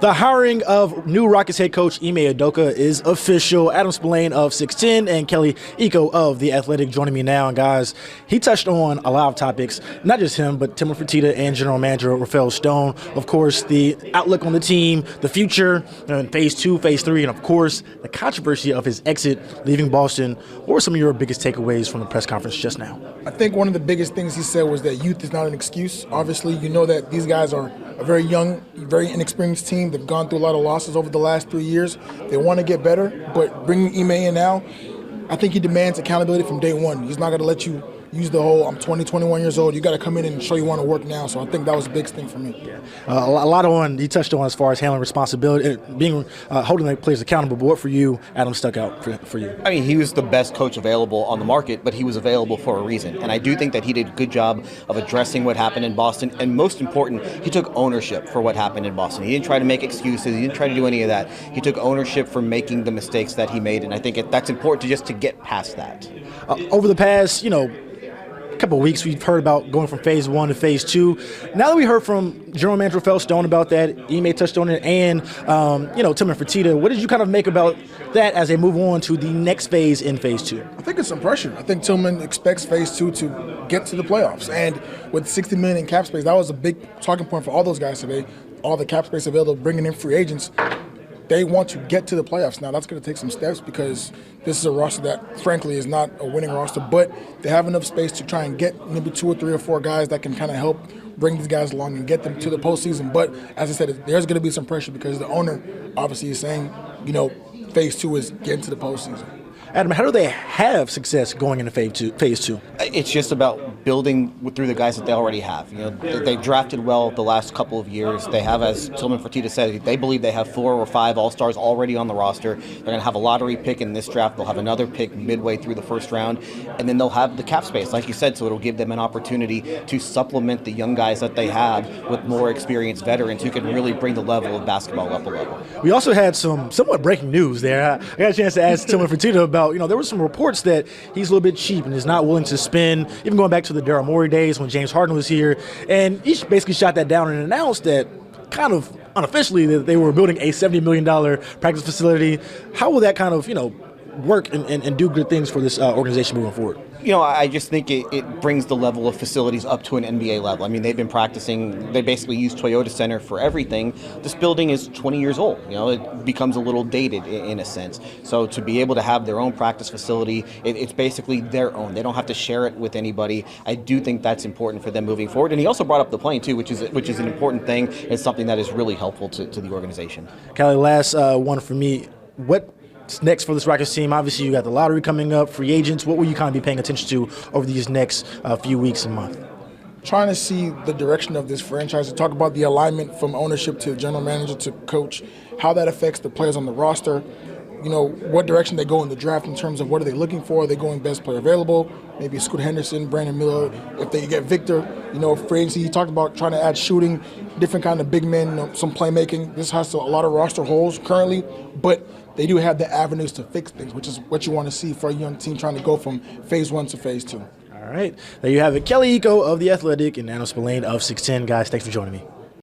The hiring of new Rockets head coach Ime Udoka is official. Adam Spillane of 610 and Kelly Iko of The Athletic joining me now. And guys, he touched on a lot of topics, not just him, but Tim Fertitta and general manager Rafael Stone. Of course, the outlook on the team, the future, and phase 2, phase 3, and of course, the controversy of his exit, leaving Boston. What were some of your biggest takeaways from the press conference just now? I think one of the biggest things he said was that youth is not an excuse. Obviously, you know that these guys are a very young, very inexperienced team. They've gone through a lot of losses over the last 3 years. They want to get better, but bringing Ime in now, I think he demands accountability from day one. He's not going to let you use the whole, I'm 20, 21 years old, you got to come in and show you want to work now. So I think that was a big thing for me. Yeah. A lot on, he touched on as far as handling responsibility, holding the players accountable. But what for you, Adam, stuck out for you? I mean, he was the best coach available on the market, but he was available for a reason. And I do think that he did a good job of addressing what happened in Boston. And most important, he took ownership for what happened in Boston. He didn't try to make excuses. He didn't try to do any of that. He took ownership for making the mistakes that he made. And I think that's important to get past that. Over the past, couple of weeks, we've heard about going from phase 1 to phase 2. Now that we heard from general manager Rafael Stone about that, Ime touched on it, and Tim and Fertitta, what did you kind of make about that as they move on to the next phase in phase 2? I think it's some pressure. I think Tillman expects phase 2 to get to the playoffs, and with $60 million in cap space, that was a big talking point for all those guys today. All the cap space available, bringing in free agents. They want to get to the playoffs. Now, that's going to take some steps because this is a roster that, frankly, is not a winning roster, but they have enough space to try and get maybe 2 or 3 or 4 guys that can kind of help bring these guys along and get them to the postseason. But, as I said, there's going to be some pressure because the owner obviously is saying, phase 2 is getting to the postseason. Adam, how do they have success going into phase 2? It's just about building through the guys that they already have. They drafted well the last couple of years. They have, as Tillman Fertitta said, they believe they have 4 or 5 All-Stars already on the roster. They're going to have a lottery pick in this draft. They'll have another pick midway through the first round. And then they'll have the cap space, like you said, so it'll give them an opportunity to supplement the young guys that they have with more experienced veterans who can really bring the level of basketball up a level. We also had some somewhat breaking news there. I got a chance to ask Tillman Fertitta about, there were some reports that he's a little bit cheap and is not willing to spend, even going back to the Daryl Morey days when James Harden was here. And he basically shot that down and announced that kind of unofficially that they were building a $70 million practice facility. How will that kind of, work and do good things for this organization moving forward? I just think it brings the level of facilities up to an NBA level. I mean, they've been practicing. They basically use Toyota Center for everything. This building is 20 years old. It becomes a little dated in a sense. So to be able to have their own practice facility, it's basically their own. They don't have to share it with anybody. I do think that's important for them moving forward. And he also brought up the plane, too, which is an important thing. It's something that is really helpful to the organization. Kelly, last one for me. What's next for this Rockets team? Obviously, you got the lottery coming up, free agents. What will you kind of be paying attention to over these next few weeks and months? Trying to see the direction of this franchise. To talk about the alignment from ownership to general manager to coach, how that affects the players on the roster. What direction they go in the draft in terms of what are they looking for. Are they going best player available? Maybe Scoot Henderson, Brandon Miller. If they get Victor, free agency. He talked about trying to add shooting, different kind of big men, some playmaking. This has a lot of roster holes currently, but they do have the avenues to fix things, which is what you want to see for a young team trying to go from phase 1 to phase 2. All right. There you have it. Kelly Iko of The Athletic and Adam Spillane of 610. Guys, thanks for joining me.